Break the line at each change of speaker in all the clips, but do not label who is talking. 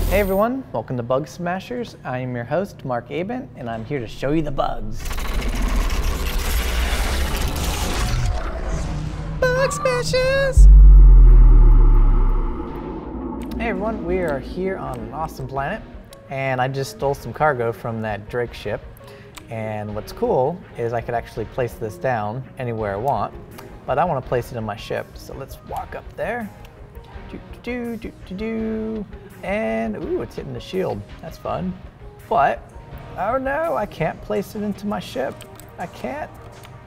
Hey everyone, welcome to Bugsmashers. I am your host, Mark Aben, and I'm here to show you the bugs. Bugsmashers! Hey everyone, we are here on an awesome planet, and I just stole some cargo from that Drake ship. And what's cool is I could actually place this down anywhere I want, but I want to place it in my ship. So let's walk up there. And ooh, it's hitting the shield. That's fun. But oh no, I can't place it into my ship. I can't.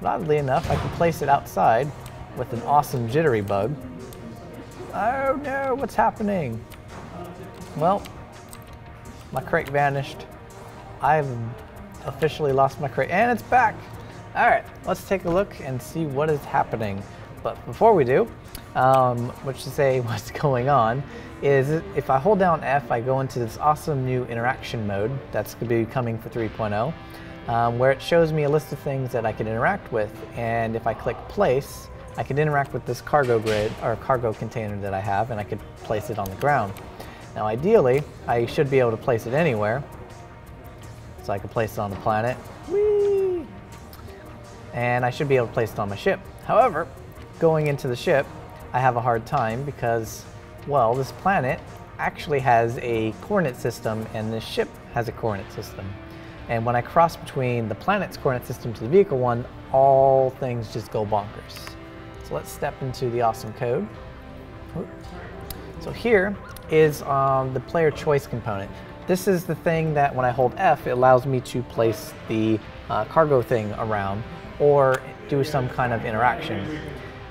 But oddly enough, I can place it outside with an awesome jittery bug. Oh no, what's happening? Well, my crate vanished. I've officially lost my crate, and it's back. All right, let's take a look and see what is happening. But before we do, which to say what's going on, is if I hold down F, I go into this awesome new interaction mode that's going to be coming for 3.0, where it shows me a list of things that I can interact with. And if I click place, I can interact with this cargo grid or cargo container that I have, and I could place it on the ground. Now ideally, I should be able to place it anywhere. So I can place it on the planet. Whee! And I should be able to place it on my ship. However, going into the ship, I have a hard time because, well, this planet actually has a coordinate system and this ship has a coordinate system. And when I cross between the planet's coordinate system to the vehicle one, all things just go bonkers. So let's step into the awesome code. So here is the player choice component. This is the thing that when I hold F, it allows me to place the cargo thing around or do some kind of interaction.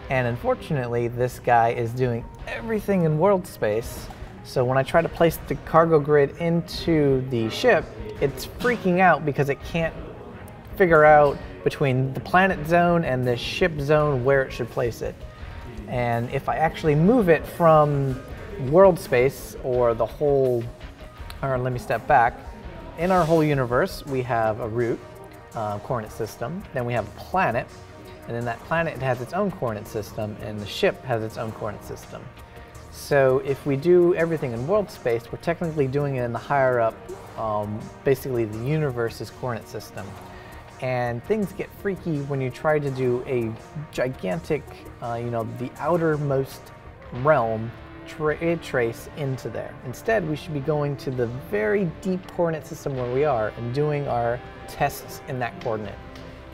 And unfortunately, this guy is doing everything in world space. So when I try to place the cargo grid into the ship, it's freaking out because it can't figure out between the planet zone and the ship zone where it should place it. And if I actually move it from world space or the whole, or let me step back, in our whole universe, we have a root coordinate system, then we have a planet, and then that planet has its own coordinate system, and the ship has its own coordinate system. So if we do everything in world space, we're technically doing it in the higher up, basically the universe's coordinate system. And things get freaky when you try to do a gigantic, the outermost realm trace into there. Instead, we should be going to the very deep coordinate system where we are and doing our tests in that coordinate.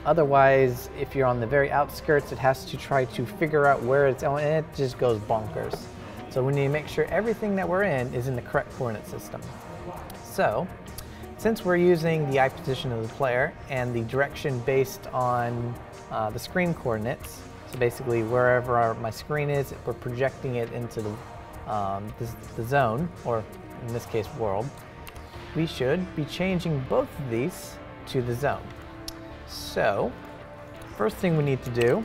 Otherwise, if you're on the very outskirts, it has to try to figure out where it's on, and it just goes bonkers. So we need to make sure everything that we're in is in the correct coordinate system. So, since we're using the eye position of the player and the direction based on the screen coordinates, so basically wherever my screen is, we're projecting it into the zone, or in this case world, we should be changing both of these to the zone. So, first thing we need to do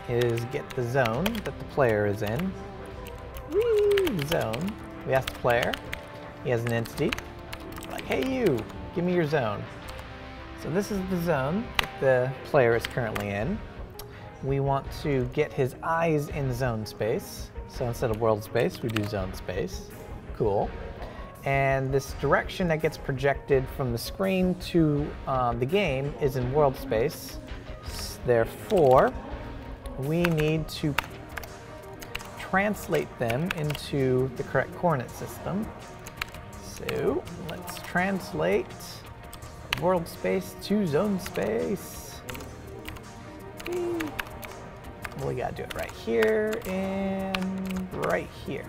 is get the zone that the player is in. Whee! Zone. We ask the player, he has an entity, like, hey you, give me your zone. So this is the zone that the player is currently in. We want to get his eyes in zone space. So instead of world space, we do zone space. Cool. And this direction that gets projected from the screen to the game is in world space. Therefore, we need to translate them into the correct coordinate system. So let's translate world space to zone space. We gotta do it right here and right here.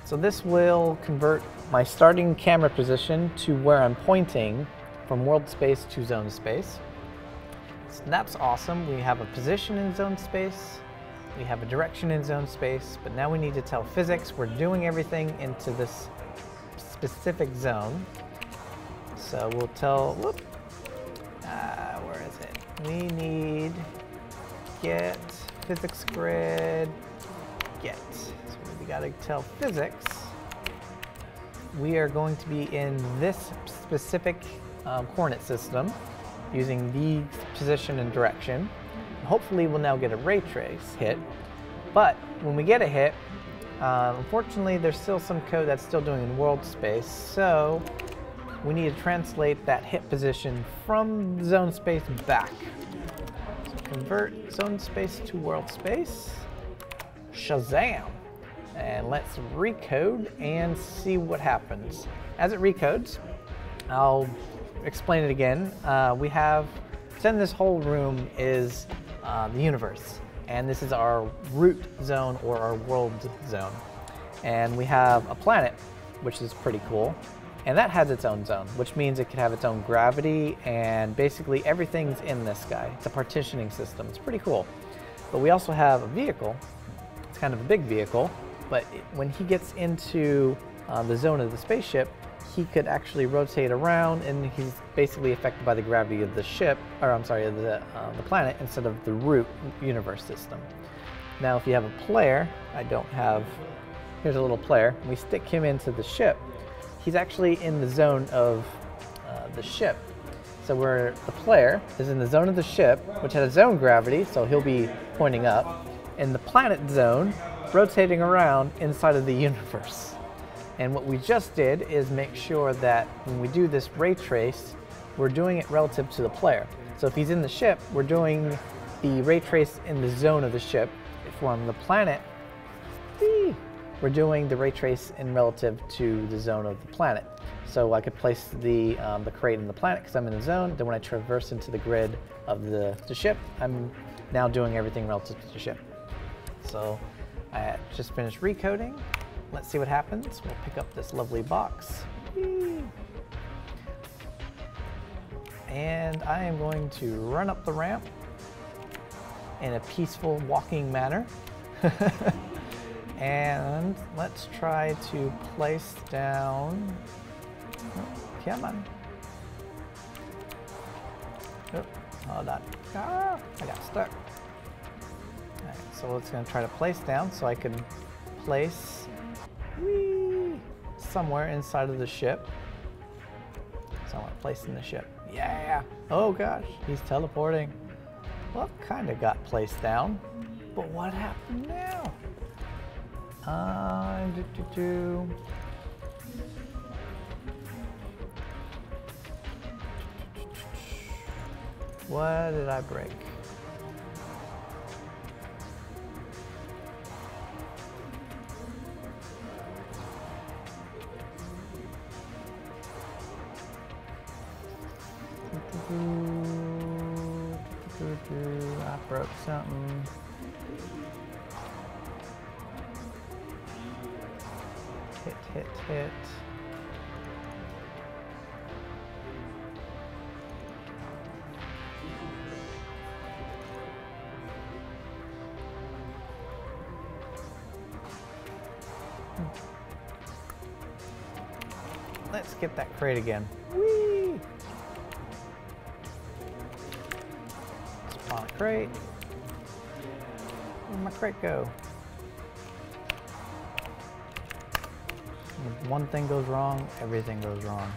So this will convert my starting camera position to where I'm pointing from world space to zone space. So that's awesome. We have a position in zone space, we have a direction in zone space, but now we need to tell physics we're doing everything into this specific zone. So we'll tell, where is it? We need get physics grid, get. So we gotta tell physics we are going to be in this specific coordinate system using the position and direction. Hopefully we'll now get a ray trace hit, but when we get a hit, Unfortunately, there's still some code that's still doing in world space, so we need to translate that hit position from zone space back. So convert zone space to world space. Shazam! And let's recode and see what happens. As it recodes, I'll explain it again. We have, then this whole room is the universe, and this is our root zone or our world zone. And we have a planet, which is pretty cool, and that has its own zone, which means it could have its own gravity, and basically everything's in this guy. It's a partitioning system. It's pretty cool. But we also have a vehicle. It's kind of a big vehicle, but when he gets into the zone of the spaceship, he could actually rotate around, and he's basically affected by the gravity of the ship, or I'm sorry, of the planet, instead of the root universe system. Now, if you have a player, here's a little player, we stick him into the ship, he's actually in the zone of the ship. So where the player is in the zone of the ship, which has its own gravity, so he'll be pointing up, in the planet zone, rotating around inside of the universe. And what we just did is make sure that when we do this ray trace, we're doing it relative to the player. So if he's in the ship, we're doing the ray trace in the zone of the ship. If we're on the planet, we're doing the ray trace in relative to the zone of the planet. So I could place the crate in the planet because I'm in the zone. Then when I traverse into the grid of the ship, I'm now doing everything relative to the ship. So I just finished recoding. Let's see what happens. We'll pick up this lovely box. And I am going to run up the ramp in a peaceful walking manner. And let's try to place down, come on. Oh, hold on. Ah, I got stuck. All right, so it's going to try to place down so I can place somewhere inside of the ship. So I want to place in the ship. Yeah! Oh gosh, he's teleporting. Well, kind of got placed down, but what happened now? What did I break? I broke something. Hit. Let's get that crate again. Whee! Spawn a crate. Where'd my crate go? If one thing goes wrong, everything goes wrong.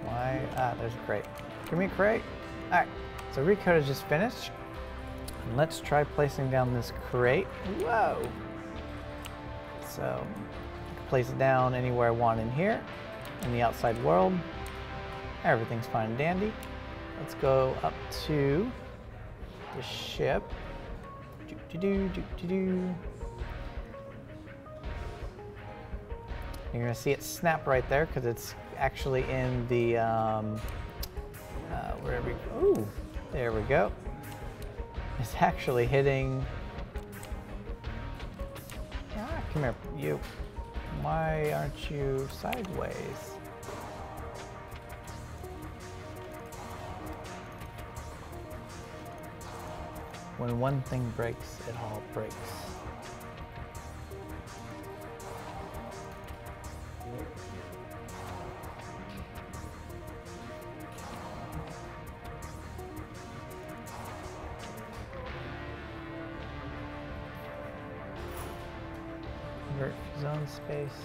Why? Ah, there's a crate. Give me a crate. Alright, so recode is just finished. And let's try placing down this crate. Whoa! So, I can place it down anywhere I want in here, in the outside world. Everything's fine and dandy. Let's go up to the ship. You're gonna see it snap right there because it's actually in the wherever. Ooh, there we go. It's actually hitting. Ah, come here, you. Why aren't you sideways? When one thing breaks, it all breaks. Convert zone space.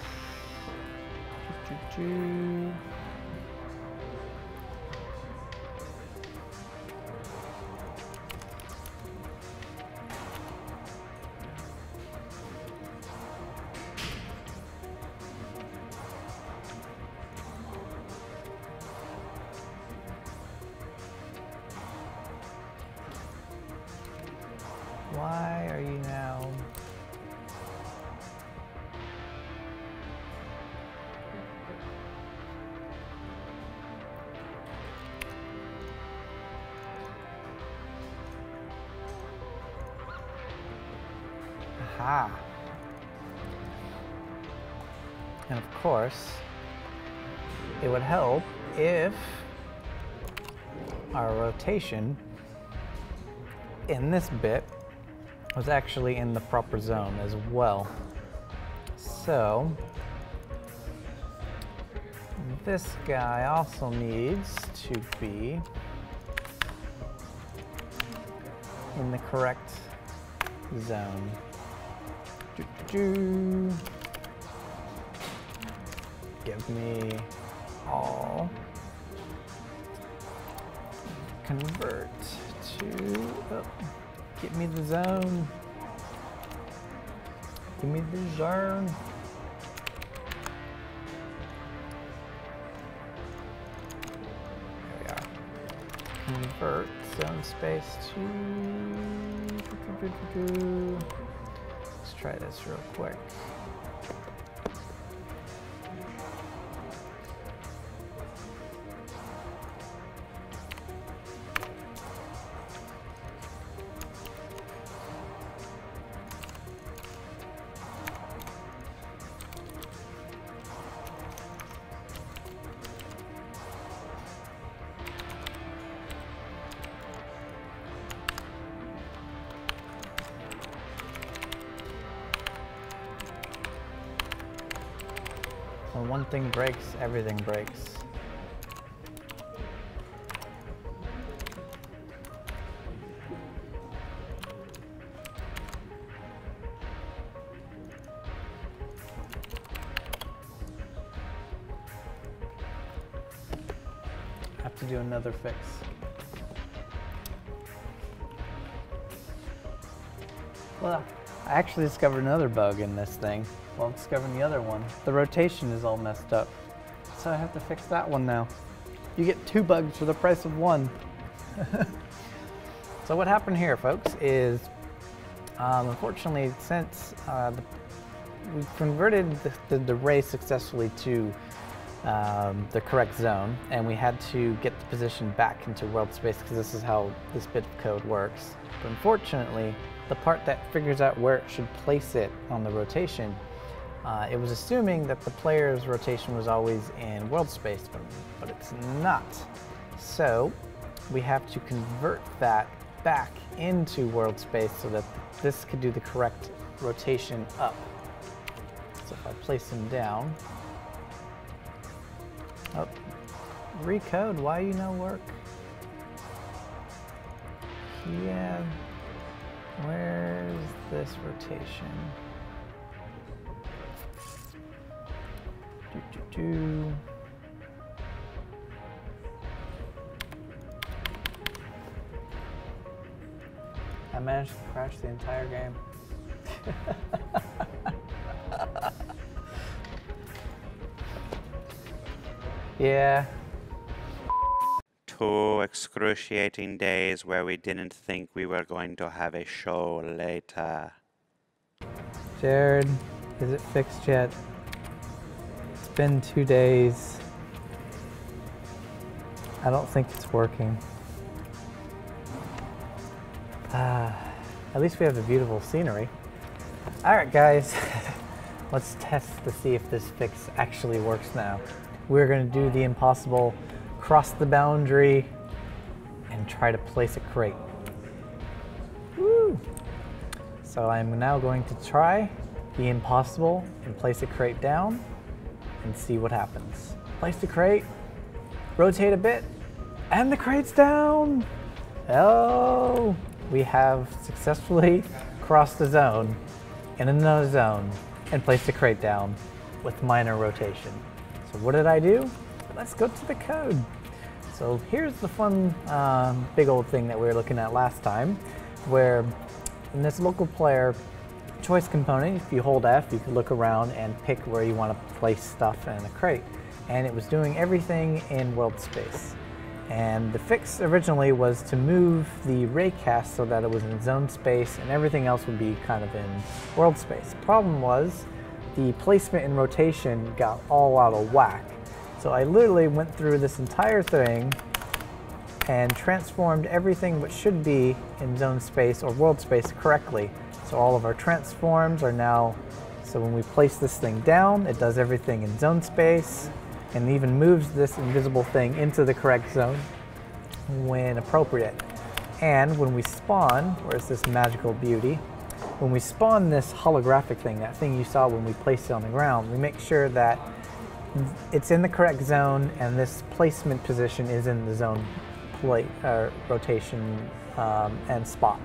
Why are you now? Aha. And of course, it would help if our rotation in this bit was actually in the proper zone as well. So this guy also needs to be in the correct zone. Give me all. Convert to, oh, get me the zone. Give me the zone. There we are. Convert zone space to, let's try this real quick. When one thing breaks, everything breaks. I have to do another fix. Well, I actually discovered another bug in this thing while discovering the other one. The rotation is all messed up, so I have to fix that one now. You get 2 bugs for the price of 1. So what happened here, folks, is unfortunately, since we converted the ray successfully to the correct zone, and we had to get the position back into world space because this is how this bit of code works. But unfortunately, the part that figures out where it should place it on the rotation, it was assuming that the player's rotation was always in world space, but it's not. So we have to convert that back into world space so that this could do the correct rotation up. So if I place him down, oh, recode, why you no work? Yeah, where's this rotation? I managed to crash the entire game. Yeah.
2 excruciating days where we didn't think we were going to have a show later.
Jared, is it fixed yet? It's been 2 days. I don't think it's working. At least we have the beautiful scenery. All right, guys, let's test to see if this fix actually works now. We're going to do the impossible, cross the boundary, and try to place a crate. Woo! So I'm now going to try the impossible and place a crate down and see what happens. Place the crate, rotate a bit, and the crate's down! Oh! We have successfully crossed the zone in another zone and placed the crate down with minor rotation. So what did I do? Let's go to the code. So here's the fun big old thing that we were looking at last time, where in this local player choice component, if you hold F, you can look around and pick where you want to place stuff in a crate. And it was doing everything in world space. And the fix originally was to move the raycast so that it was in zone space and everything else would be kind of in world space. Problem was the placement and rotation got all out of whack. So I literally went through this entire thing and transformed everything which should be in zone space or world space correctly. So all of our transforms are now, so when we place this thing down, it does everything in zone space and even moves this invisible thing into the correct zone when appropriate. And when we spawn, where's this magical beauty? When we spawn this holographic thing, that thing you saw when we placed it on the ground, we make sure that it's in the correct zone and this placement position is in the zone rotation and spot.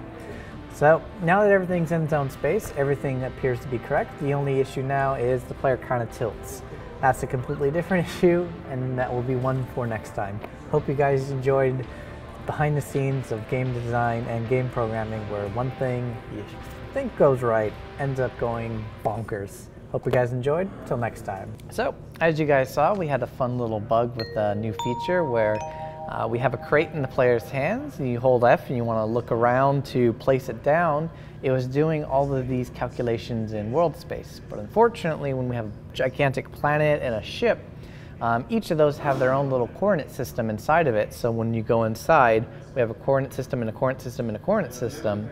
So now that everything's in zone space, everything appears to be correct. The only issue now is the player kind of tilts. That's a completely different issue, and that will be one for next time. Hope you guys enjoyed behind the scenes of game design and game programming, where one thing you think goes right ends up going bonkers. Hope you guys enjoyed. Till next time. So, as you guys saw, we had a fun little bug with a new feature where we have a crate in the player's hands, and you hold F and you want to look around to place it down. It was doing all of these calculations in world space, but unfortunately when we have a gigantic planet and a ship, each of those have their own little coordinate system inside of it. So when you go inside, we have a coordinate system and a coordinate system and a coordinate system,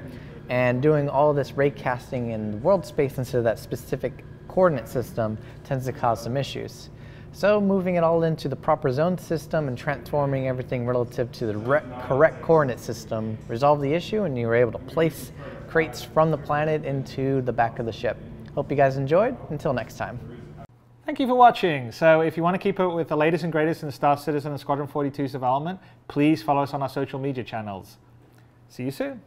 and doing all this raycasting in world space instead of that specific coordinate system tends to cause some issues. So moving it all into the proper zone system and transforming everything relative to the correct coordinate system resolved the issue, and you were able to place crates from the planet into the back of the ship. Hope you guys enjoyed. Until next time.
Thank you for watching. So if you want to keep up with the latest and greatest in Star Citizen and Squadron 42's development, please follow us on our social media channels. See you soon.